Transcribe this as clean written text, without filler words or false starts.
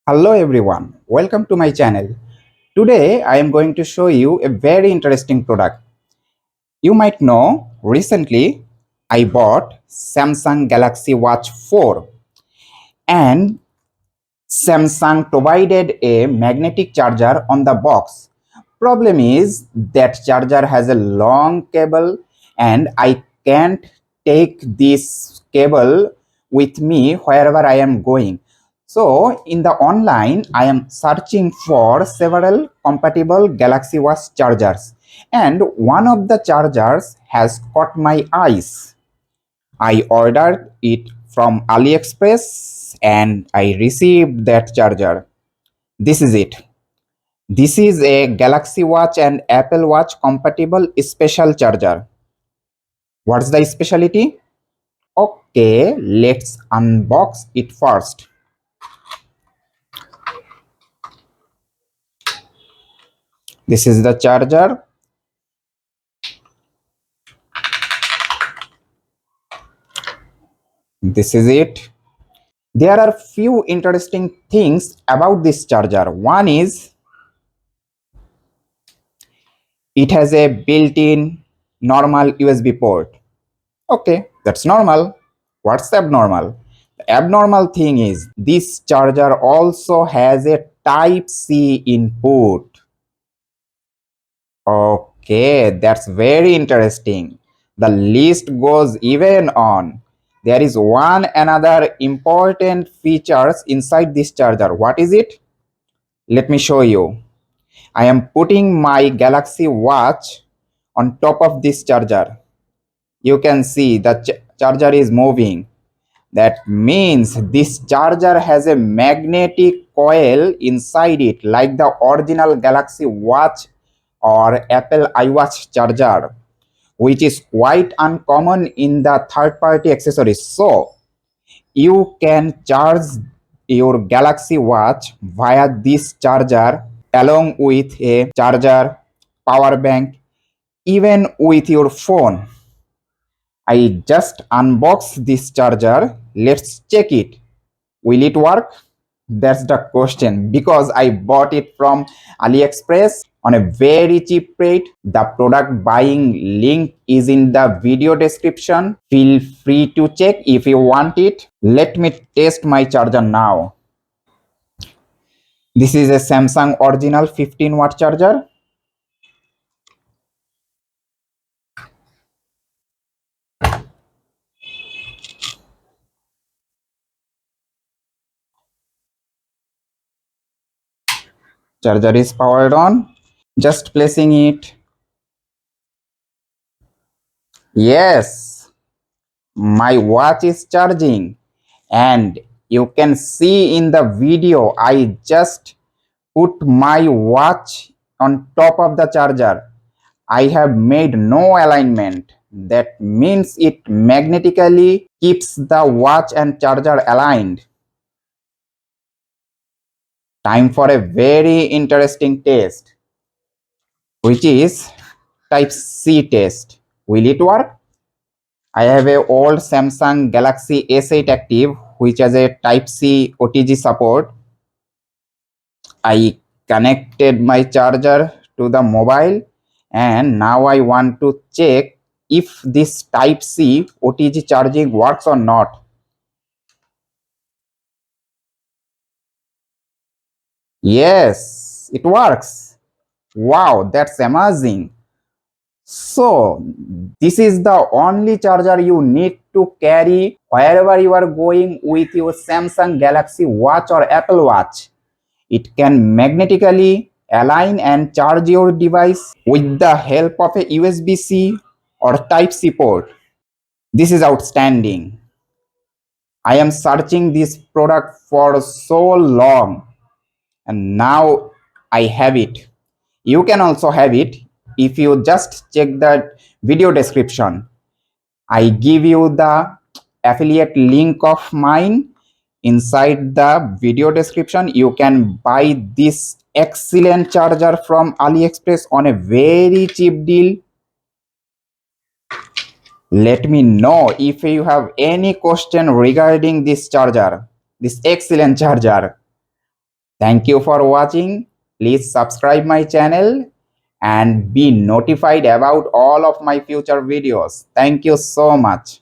Hello everyone, welcome to my channel. Today I am going to show you a very interesting product. You might know recently I bought Samsung Galaxy Watch 4 and Samsung provided a magnetic charger on the box. Problem is that charger has a long cable and I can't take this cable with me wherever I am going. So in the online I am searching for several compatible Galaxy Watch chargers and one of the chargers has caught my eyes. I ordered it from AliExpress and I received that charger. This is it. This is a Galaxy Watch and Apple Watch compatible special charger. What's the specialty? Okay, let's unbox it first. This is the charger. This is it. There are few interesting things about this charger. One is it has a built-in normal USB port. Okay, that's normal. What's abnormal? The abnormal thing is this charger also has a Type C input. Okay, that's very interesting. The list goes even on. There is one another important features inside this charger. What is it? Let me show you. I am putting my Galaxy Watch on top of this charger. You can see the charger is moving. That means this charger has a magnetic coil inside it like the original Galaxy Watch or Apple iWatch charger, which is quite uncommon in the third-party accessories. So you can charge your Galaxy Watch via this charger along with a charger, power bank, even with your phone. I just unboxed this charger. Let's check it. Will it work? That's the question because I bought it from AliExpress on a very cheap rate. The product buying link is in the video description. Feel free to check if you want it. Let me test my charger now. This is a Samsung original 15-watt charger. Charger is powered on. Just placing it. Yes, my watch is charging and you can see in the video I just put my watch on top of the charger. I have made no alignment. That means it magnetically keeps the watch and charger aligned. Time for a very interesting test, which is Type C test. Will it work? I have a old Samsung Galaxy S8 active which has a Type C OTG support. I connected my charger to the mobile and now I want to check if this Type C OTG charging works or not. Yes, it works. Wow, that's amazing. So, this is the only charger you need to carry wherever you are going with your Samsung Galaxy Watch or Apple Watch. It can magnetically align and charge your device with the help of a USB-C or Type-C port. This is outstanding. I am searching this product for so long and now I have it. You can also have it if you just check the video description. I give you the affiliate link of mine inside the video description. You can buy this excellent charger from AliExpress on a very cheap deal. Let me know if you have any question regarding this charger, this excellent charger. Thank you for watching. Please subscribe my channel and be notified about all of my future videos. Thank you so much.